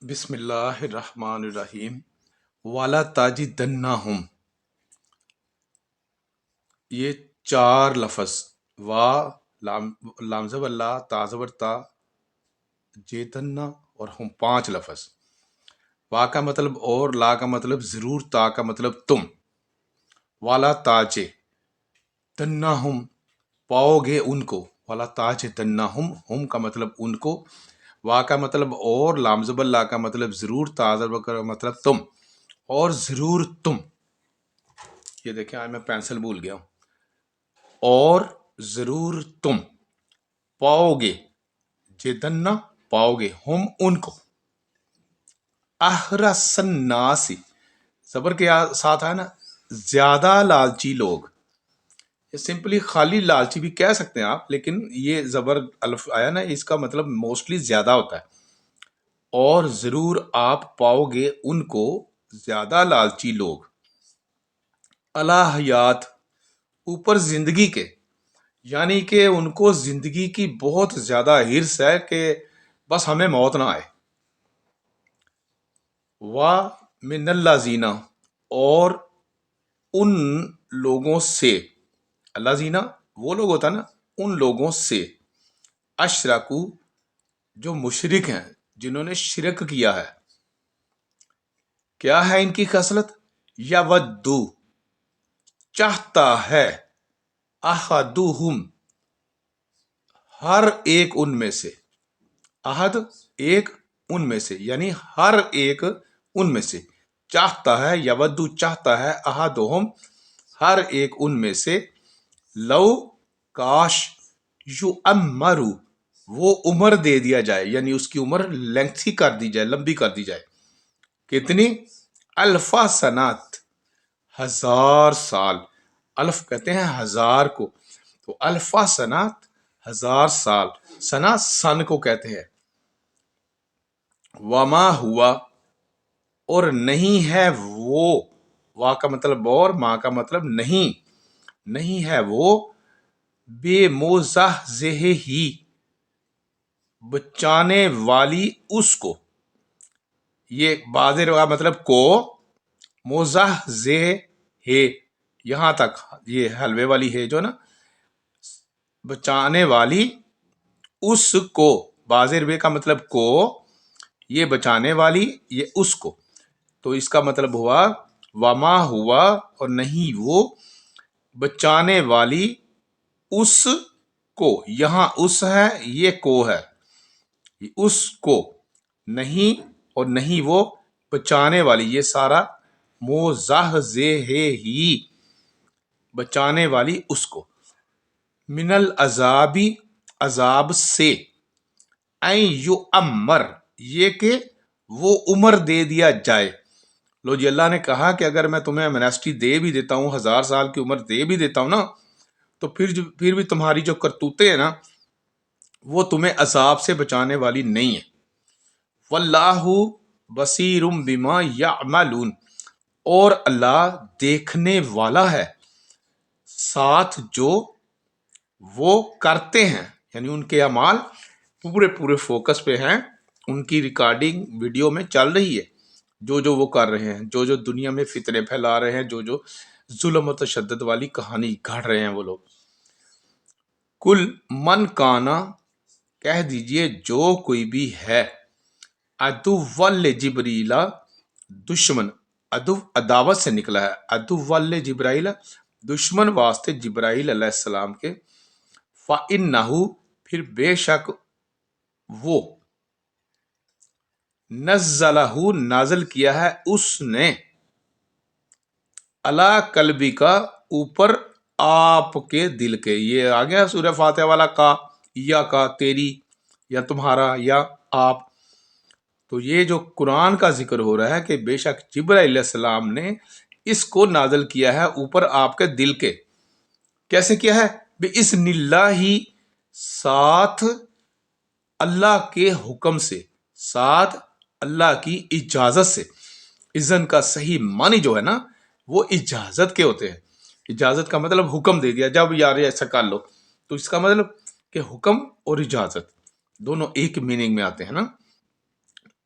بسم اللہ الرحمن الرحیم والا تاجدنہم، یہ چار لفظ وا لام زبر لا تا زبر تا جیتنا اور ہم پانچ لفظ. وا کا مطلب اور، لا کا مطلب ضرور، تا کا مطلب تم. والا تاجے دنہم، پاؤ گے ان کو. والا تاج دنہم، ہم کا مطلب ان کو، وا کا مطلب اور، لام زبر لا کا مطلب ضرور، تا زبر کا مطلب تم. اور ضرور تم، یہ دیکھیں آج میں پینسل بھول گیا ہوں. اور ضرور تم پاؤ گے، جدنا پاؤ گے، ہم ان کو. احرس الناس، زبر کے ساتھ ہے نا زیادہ لالچی لوگ. یہ سمپلی خالی لالچی بھی کہہ سکتے ہیں آپ، لیکن یہ زبر الف آیا نا، اس کا مطلب موسٹلی زیادہ ہوتا ہے. اور ضرور آپ پاؤ گے ان کو زیادہ لالچی لوگ. الحیات، اوپر زندگی کے، یعنی کہ ان کو زندگی کی بہت زیادہ ہرس ہے کہ بس ہمیں موت نہ آئے. وا من اللہ زینہ، اور ان لوگوں سے، اللہ زینہ وہ لوگ ہوتا ہے نا، ان لوگوں سے، اشرکو جو مشرک ہیں، جنہوں نے شرک کیا ہے. کیا ہے ان کی خصلت؟ یودو چاہتا ہے، احدہم ہر ایک ان میں سے، احد ایک ان میں سے، یعنی ہر ایک ان میں سے چاہتا ہے، یودو چاہتا ہے، احدہم ہر ایک ان میں سے، لو کاش، یعمرو وہ عمر دے دیا جائے، یعنی اس کی عمر لینتھی کر دی جائے، لمبی کر دی جائے. کتنی؟ الفا سنات، ہزار سال. الف کہتے ہیں ہزار کو، تو الفا سنات ہزار سال. سنا سن کو کہتے ہیں. وما ہوا، اور نہیں ہے وہ، وا کا مطلب اور، ماں کا مطلب نہیں، نہیں ہے وہ، بے مزحزح ہی بچانے والی اس کو. یہ بازر کا مطلب کو، مزحزح ہے یہاں تک، یہ حلوے والی ہے جو نا، بچانے والی اس کو. بازر بے کا مطلب کو، یہ بچانے والی، یہ اس کو. تو اس کا مطلب ہوا وما ہوا، اور نہیں وہ، بچانے والی اس کو. یہاں اس ہے، یہ کو ہے، اس کو نہیں، اور نہیں وہ بچانے والی، یہ سارا مزحزح ہی بچانے والی اس کو. من العذابی عذاب سے، این یعمر یہ کہ وہ عمر دے دیا جائے. لو جی، اللہ نے کہا کہ اگر میں تمہیں امنیسٹی دے بھی دیتا ہوں، 1000 سال کی عمر دے بھی دیتا ہوں نا، تو پھر بھی تمہاری جو کرتوتیں ہیں نا، وہ تمہیں عذاب سے بچانے والی نہیں ہے. واللہ بصیر بما یعملون، اور اللہ دیکھنے والا ہے ساتھ جو وہ کرتے ہیں، یعنی ان کے اعمال پورے فوکس پہ ہیں، ان کی ریکارڈنگ ویڈیو میں چل رہی ہے، جو وہ کر رہے ہیں، جو دنیا میں فتنے پھیلا رہے ہیں، جو ظلم و تشدد والی کہانی گھڑ رہے ہیں وہ لوگ. کل من کانا کہہ دیجئے جو کوئی بھی ہے، عدو جبریل دشمن، عدو عداوت سے نکلا ہے، عدو جبرائیل دشمن واسطے جبرائیل علیہ السلام کے. فَإِنَّهُ پھر بے شک وہ، نزلہ نازل کیا ہے اس نے، علی قلبی کا اوپر آپ کے دل کے. یہ آ گیا سورہ فاتحہ والا کا، یا کا تیری، یا تمہارا، یا آپ. تو یہ جو قرآن کا ذکر ہو رہا ہے کہ بے شک جبرائیل علیہ السلام نے اس کو نازل کیا ہے اوپر آپ کے دل کے. کیسے کیا ہے؟ بِإِذْنِ اللَّهِ ساتھ اللہ کے حکم سے، ساتھ اللہ کی اجازت سے. اذن کا صحیح معنی جو ہے نا، وہ اجازت کے ہوتے ہیں. اجازت کا مطلب حکم دے دیا، جب یار ایسا کر لو، تو اس کا مطلب کہ حکم اور اجازت دونوں ایک میننگ میں آتے ہیں نا.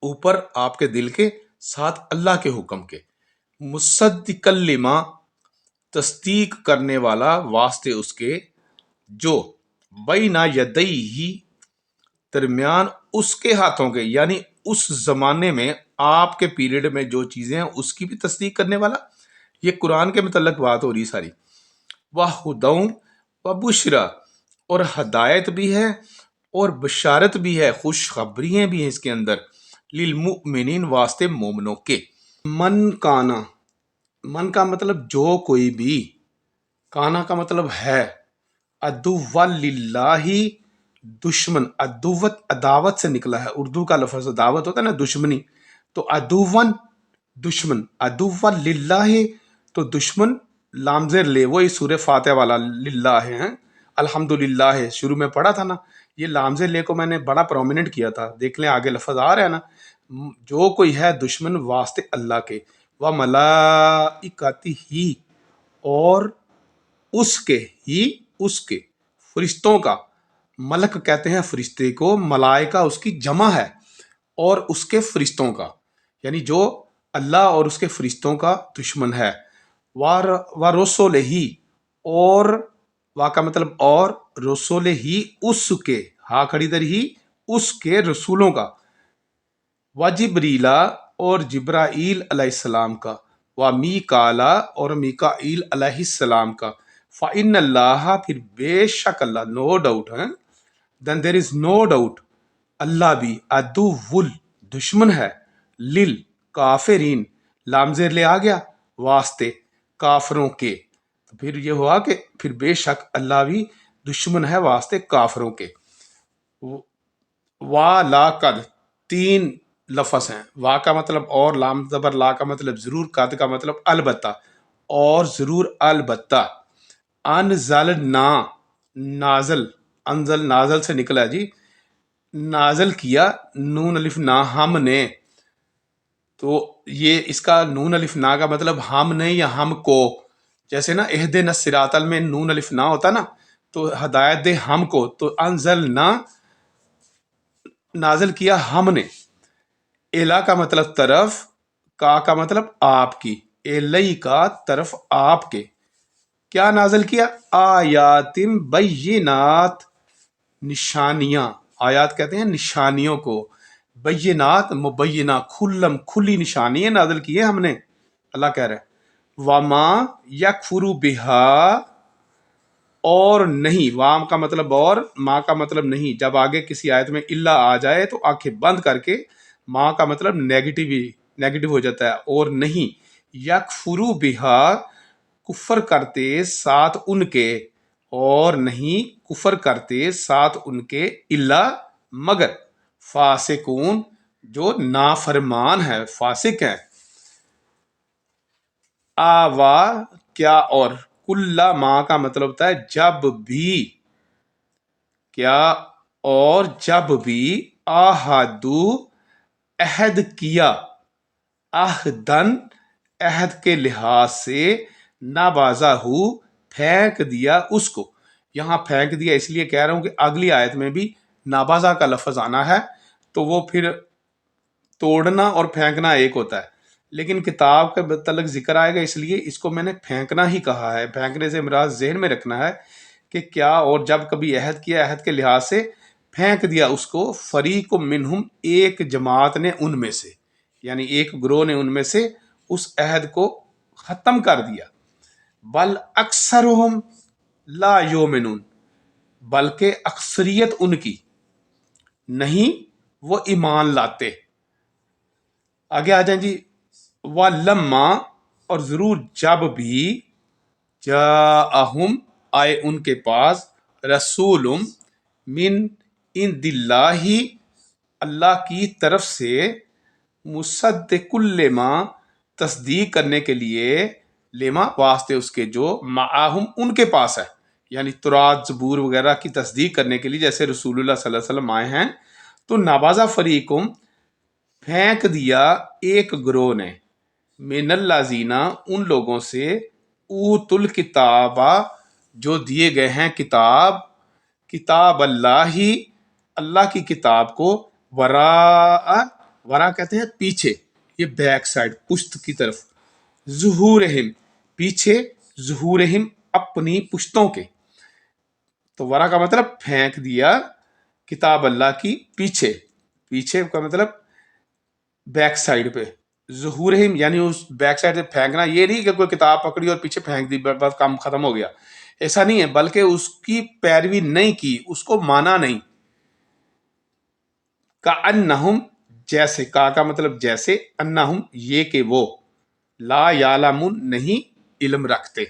اوپر آپ کے دل کے ساتھ اللہ کے حکم کے، مصدق لما تصدیق کرنے والا واسطے اس کے، جو بینا یدیہ درمیان اس کے ہاتھوں کے، یعنی اس زمانے میں آپ کے پیریڈ میں جو چیزیں ہیں اس کی بھی تصدیق کرنے والا۔ یہ قرآن کے متعلق بات ہو رہی ساری۔ وَہُدًى وَبُشْرًى، اور ہدایت بھی ہے اور بشارت بھی ہے، خوشخبریاں بھی ہیں اس کے اندر، للمؤمنین واسطے مومنوں کے۔ من کانا، من کا مطلب جو کوئی بھی، کانا کا مطلب ہے، عدو للہ دشمن، عدوت عداوت سے نکلا ہے، اردو کا لفظ عداوت ہوتا ہے نا دشمنی، تو عدوً دشمن، عدو للہ تو دشمن لام زیر لے، وہی سورہ فاتحہ والا للہ ہے، الحمدللہ ہے شروع میں پڑھا تھا نا، یہ لام زیر لے کو میں نے بڑا پرومیننٹ کیا تھا، دیکھ لیں آگے لفظ آ رہا ہے نا، جو کوئی ہے دشمن واسطے اللہ کے، وملائکتہ ہی، اور اس کے ہی، اس کے فرشتوں کا، ملک کہتے ہیں فرشتے کو، ملائکہ اس کی جمع ہے، اور اس کے فرشتوں کا، یعنی جو اللہ اور اس کے فرشتوں کا دشمن ہے، ورسول ہی، اور وا کا مطلب اور، رسول ہی اس کے، ہا کھڑی در ہی اس کے رسولوں کا، وجبریلا اور جبرائیل علیہ السلام کا، ومیکالا اور میکائیل علیہ السلام کا، فإن اللہ پھر بے شک اللہ، نو ڈاؤٹ ہے، then there is no doubt اللہ بھی، عدو دشمن ہے، لل کافرین، لام زیر لے آ گیا واسطے کافروں کے، تو پھر یہ ہوا کہ پھر بے شک اللہ بھی دشمن ہے واسطے کافروں کے۔ وا لا قد، تین لفظ ہیں، وا کا مطلب اور، لام زبر لا کا مطلب ضرور، قد کا مطلب البتہ، اور ضرور البتہ، انزلنا نازل، انزل نازل سے نکلا جی، نازل کیا، نون الف نا ہم نے، تو یہ اس کا نون الف نا کا مطلب ہم نے یا ہم کو، جیسے نا اہدنا الصراط میں نون الف نا ہوتا نا، تو ہدایت دے ہم کو، تو انزلنا نازل کیا ہم نے، الا کا مطلب طرف، کا مطلب آپ کی، الی کا طرف آپ کے، کیا نازل کیا، آیات بینات، نشانیاں، آیات کہتے ہیں نشانیوں کو، بینات مبینہ، کھلم کھلی نشانیاں نازل کی ہیں ہم نے، اللہ کہہ رہے ہیں، وما یکفر بہا، اور نہیں، وام کا مطلب اور، ماں کا مطلب نہیں، جب آگے کسی آیت میں اللہ آ جائے تو آنکھیں بند کر کے، ماں کا مطلب نیگیٹو ہو جاتا ہے، اور نہیں، یکفر بہا کفر کرتے ساتھ ان کے، اور نہیں کفر کرتے ساتھ ان کے، اللہ مگر، فاسقون جو نافرمان ہے، فاسق ہیں، آوا کیا اور، کل ماں کا مطلب ہوتا ہے جب بھی، کیا اور جب بھی، آہدو عہد کیا، عہدن عہد کے لحاظ سے، نابازہ ہو پھینک دیا اس کو، یہاں پھینک دیا اس لیے کہہ رہا ہوں کہ اگلی آیت میں بھی نابازہ کا لفظ آنا ہے، تو وہ پھر توڑنا اور پھینکنا ایک ہوتا ہے، لیکن کتاب کے متعلق ذکر آئے گا اس لیے اس کو میں نے پھینکنا ہی کہا ہے، پھینکنے سے مراد ذہن میں رکھنا ہے کہ کیا اور جب کبھی عہد کیا، عہد کے لحاظ سے پھینک دیا اس کو، فریق منہم ایک جماعت نے ان میں سے، یعنی ایک گروہ نے ان میں سے اس عہد کو ختم کر دیا، بل اکثرہم لا یومنون، بلکہ اکثریت ان کی نہیں وہ ایمان لاتے۔ آگے آ جائیں جی، وَلَمَّا اور ضرور جب بھی، جاءہم آئے ان کے پاس، رسول من عند اللہ اللہ کی طرف سے، مصدق لما تصدیق کرنے کے لیے، لما واسطے اس کے جو، معاہم ان کے پاس ہے، یعنی تورات زبور وغیرہ کی تصدیق کرنے کے لیے جیسے رسول اللہ صلی اللہ علیہ وسلم آئے ہیں، تو نابازہ فریقم پھینک دیا ایک گروہ نے، من الذین ان لوگوں سے، اوت الکتابہ جو دیے گئے ہیں کتاب اللہ اللہ کی کتاب کو، وراء ورا کہتے ہیں پیچھے، یہ بیک سائڈ، پشت کی طرف. ظہورہم پیچھے، ظہورہم اپنی پشتوں کے. تو ورا کا مطلب پھینک دیا کتاب اللہ کی پیچھے. پیچھے کا مطلب بیک سائڈ پہ. ظہورہم یعنی اس بیک سائڈ سے پھینکنا، یہ نہیں کہ کوئی کتاب پکڑی اور پیچھے پھینک دی بس کام ختم ہو گیا، ایسا نہیں ہے، بلکہ اس کی پیروی نہیں کی، اس کو مانا نہیں. کأنہم جیسے، کا مطلب جیسے، انہم یہ کہ وہ، لا یعلمون نہیں علم رکھتے.